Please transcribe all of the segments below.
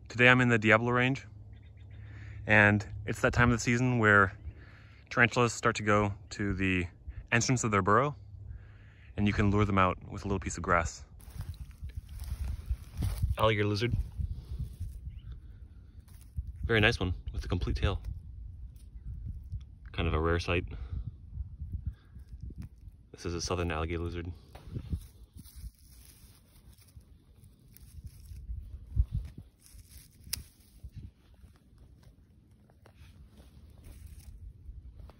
Today I'm in the Diablo range, and it's that time of the season where tarantulas start to go to the entrance of their burrow, and you can lure them out with a little piece of grass. Alligator lizard. Very nice one with a complete tail. Kind of a rare sight. This is a southern alligator lizard.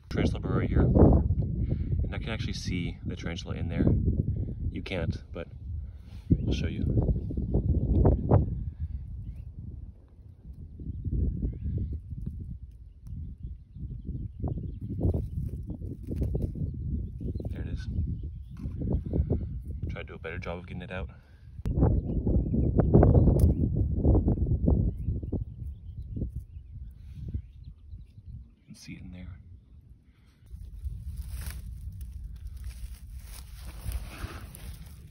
Tarantula burrow right here, and I can actually see the tarantula in there. You can't, but I'll show you. There it is. Try to do a better job of getting it out. You can see it in there.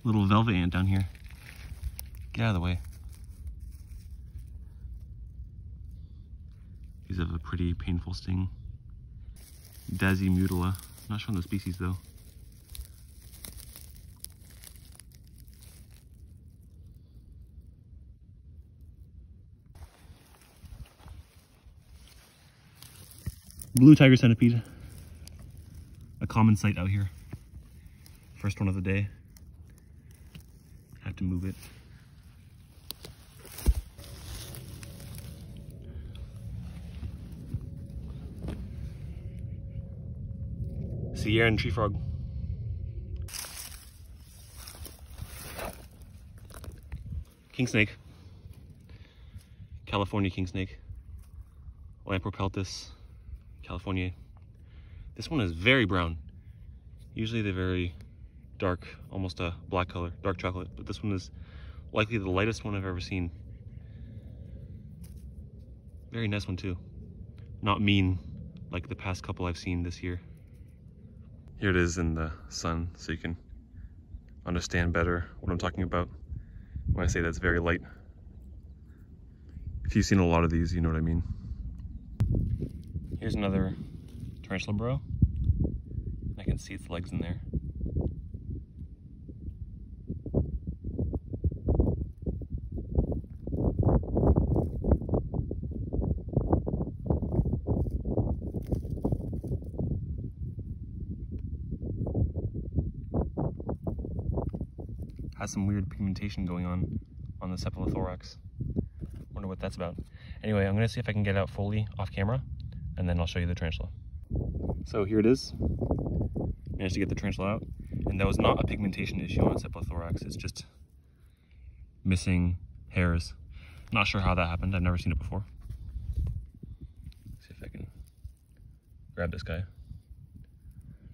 Little velvet ant down here. Get out of the way. These have a pretty painful sting. Dasimutula. Not showing the species though. Blue tiger centipede. A common sight out here. First one of the day. Have to move it. Sea air and tree frog. King snake. California king snake. Lampropeltis californiae. This one is very brown. Usually they're very dark, almost a black color, dark chocolate, but this one is likely the lightest one I've ever seen. Very nice one too. Not mean like the past couple I've seen this year. Here it is in the sun, so you can understand better what I'm talking about when I say that's very light. If you've seen a lot of these, you know what I mean. Here's another tarantula burrow. I can see its legs in there. Has some weird pigmentation going on the cephalothorax. Wonder what that's about. Anyway, I'm gonna see if I can get it out fully off camera, and then I'll show you the tarantula. So here it is. Managed to get the tarantula out, and that was not a pigmentation issue on its cephalothorax. It's just missing hairs. Not sure how that happened. I've never seen it before. See if I can grab this guy.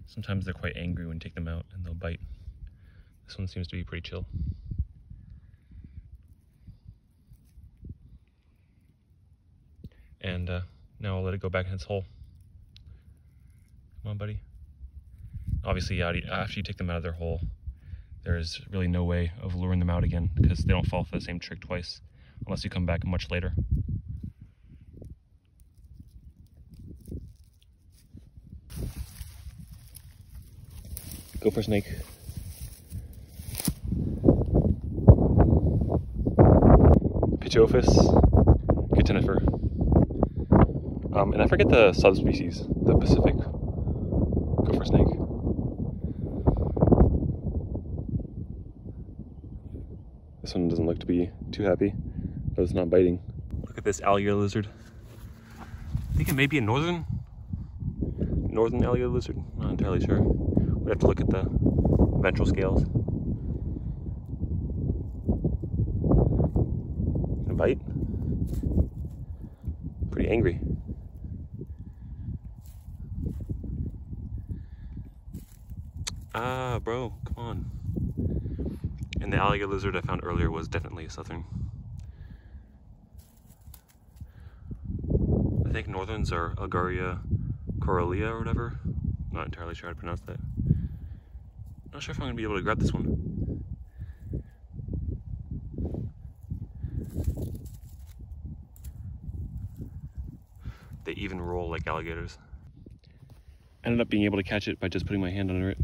Sometimes they're quite angry when you take them out, and they'll bite. This one seems to be pretty chill. And now I'll let it go back in its hole. Come on, buddy. Obviously, after you take them out of their hole, there's really no way of luring them out again because they don't fall for the same trick twice unless you come back much later. Gopher snake. Pitchophis catenifer. And I forget the subspecies, the Pacific gopher snake. This one doesn't look to be too happy, but it's not biting. Look at this alligator lizard. I think it may be a northern alligator lizard. Not entirely sure. We'd have to look at the ventral scales. Gonna bite. Pretty angry. Ah, bro, come on. And the alligator lizard I found earlier was definitely a southern. I think northerns are Elgaria Corallia or whatever. Not entirely sure how to pronounce that. Not sure if I'm gonna be able to grab this one. They even roll like alligators. Ended up being able to catch it by just putting my hand under it.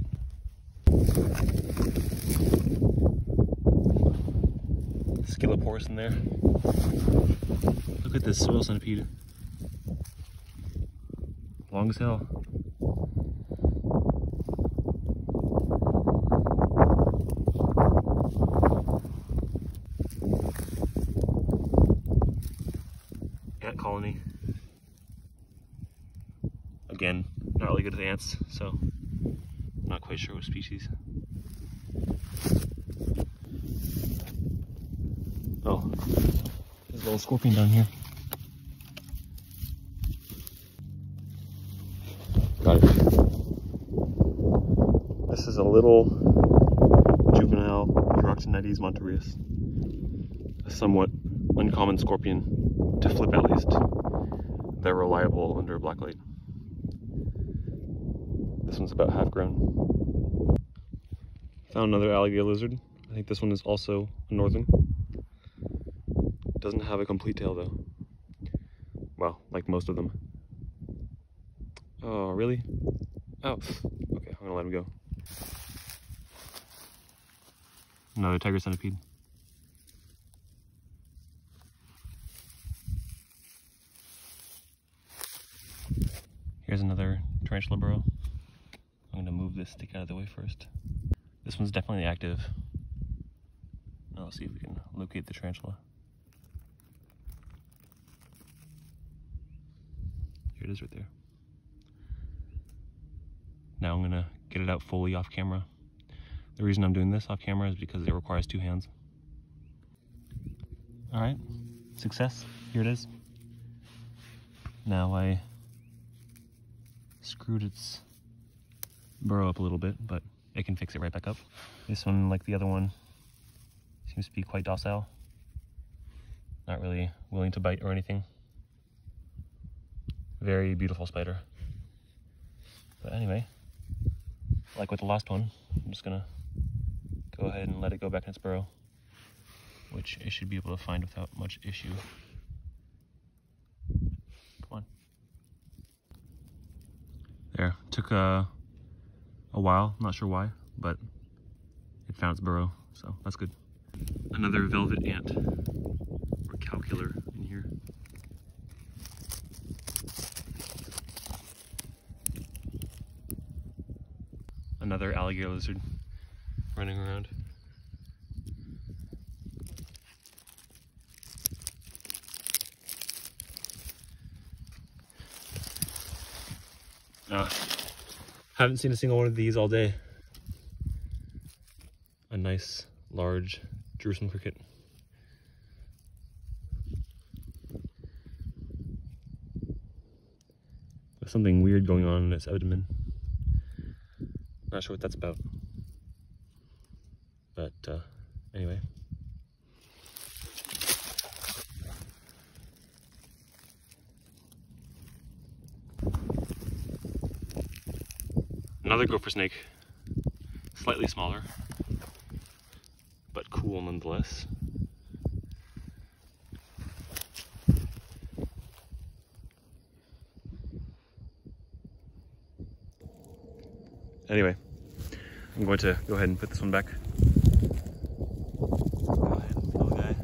Skilloporus in there. Look at this soil centipede. Long as hell. Ant colony. Again, not really good with ants, so not quite sure what species. Oh, there's a little scorpion down here. Got it. This is a little juvenile Uroctonides monterius. A somewhat uncommon scorpion, to flip at least. They're reliable under black light. This one's about half grown. Found another alligator lizard. I think this one is also a northern. Doesn't have a complete tail though. Well, like most of them. Oh, really? Oh, okay, I'm gonna let him go. Another tiger centipede. Here's another tarantula burrow. I'm gonna move this stick out of the way first. This one's definitely active. Now let's see if we can locate the tarantula. Here it is right there. Now I'm gonna get it out fully off camera. The reason I'm doing this off camera is because it requires 2 hands. All right, success, here it is. Now I screwed its burrow up a little bit, but it can fix it right back up. This one, like the other one, seems to be quite docile. Not really willing to bite or anything. Very beautiful spider. But anyway, like with the last one, I'm just gonna go ahead and let it go back in its burrow, which it should be able to find without much issue. Come on. There, took a while, not sure why, but it found its burrow, so that's good. Another velvet ant, or calcular in here. Another alligator lizard running around. Haven't seen a single one of these all day. A nice, large Jerusalem cricket. There's something weird going on in its abdomen. Not sure what that's about. But anyway. Another gopher snake, slightly smaller, but cool nonetheless. Anyway, I'm going to go ahead and put this one back. Go ahead, little guy.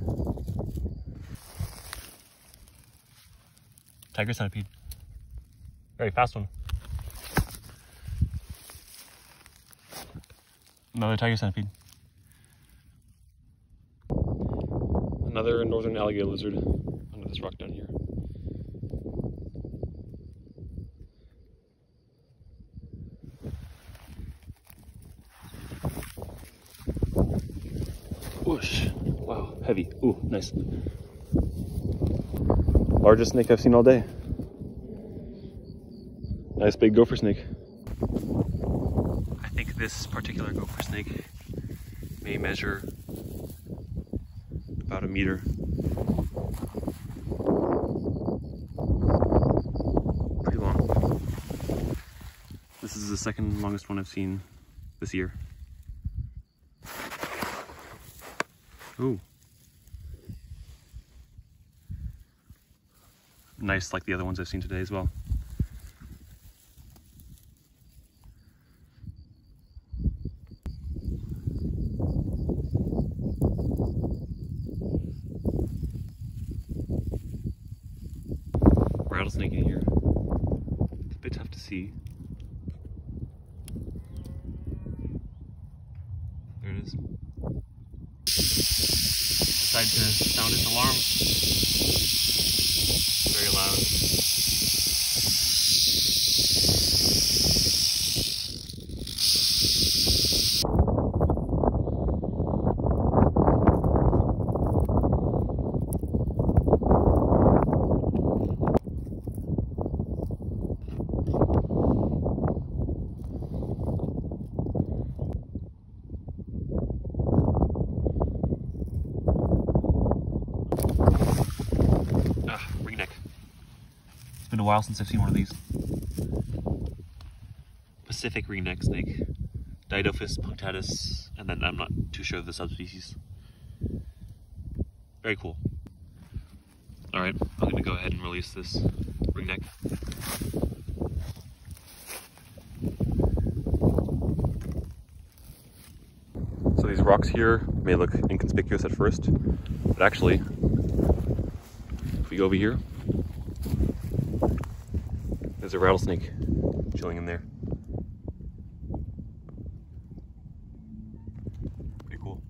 Tiger centipede. Very fast one. Another tiger centipede. Another northern alligator lizard under this rock down here. Whoosh. Wow, heavy. Ooh, nice. Largest snake I've seen all day. Nice big gopher snake. I think this particular gopher snake may measure about a meter. Pretty long. This is the second longest one I've seen this year. Ooh. nice like the other ones I've seen today as well. Rattlesnake in here. It's a bit tough to see. There it is. Decided to sound its alarm. Very loud. It's been a while since I've seen one of these. Pacific ringneck snake, Didophis punctatus, and then I'm not too sure of the subspecies. Very cool. Alright, I'm gonna go ahead and release this ringneck. So these rocks here may look inconspicuous at first, but actually, if we go over here, there's a rattlesnake chilling in there. Pretty cool.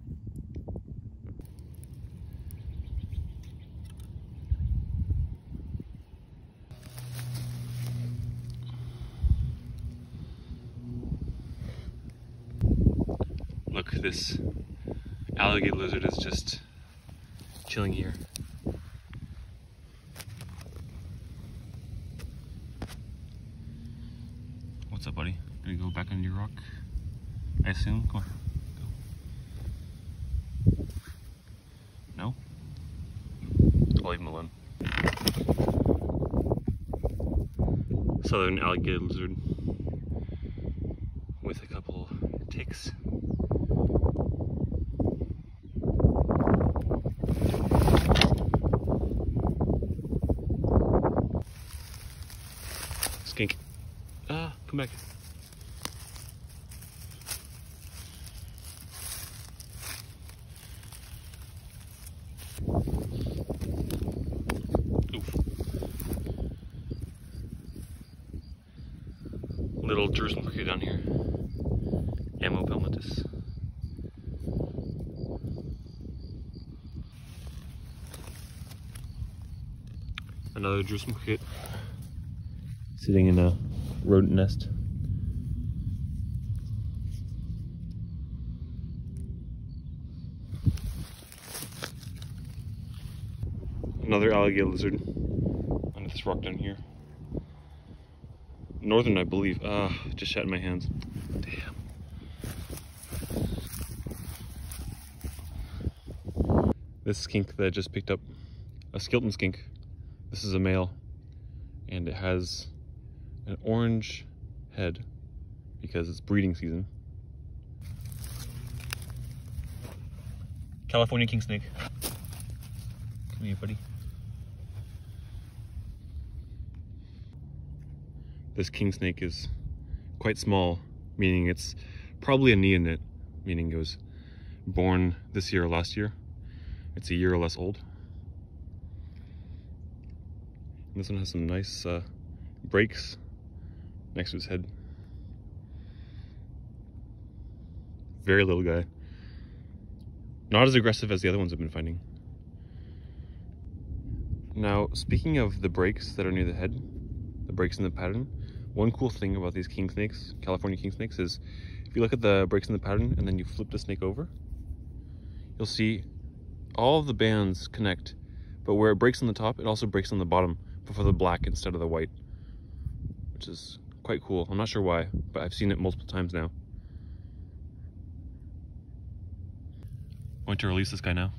Look, this alligator lizard is just chilling here. What's up, buddy? Gonna go back on your rock? I assume? Come on. Go. No? I'll leave him alone. Southern alligator lizard with a couple ticks. Skink. Ah, come back. Oof. Little Jerusalem cricket down here. Ammo pelmatus. Another Jerusalem cricket sitting in a rodent nest. Another alligator lizard under this rock down here. Northern, I believe. Just shot in my hands. Damn. This skink that I just picked up, a skeleton skink. This is a male, and it has an orange head because it's breeding season. California king snake. Come here, buddy. This king snake is quite small, meaning it's probably a neonate, meaning it was born this year or last year. It's a year or less old. And this one has some nice breaks next to his head. Very little guy. Not as aggressive as the other ones I've been finding. Now, speaking of the breaks that are near the head, the breaks in the pattern, one cool thing about these king snakes, California king snakes, is if you look at the breaks in the pattern and then you flip the snake over, you'll see all of the bands connect, but where it breaks on the top, it also breaks on the bottom, but for the black instead of the white, which is quite cool. I'm not sure why, but I've seen it multiple times now. I'm going to release this guy now.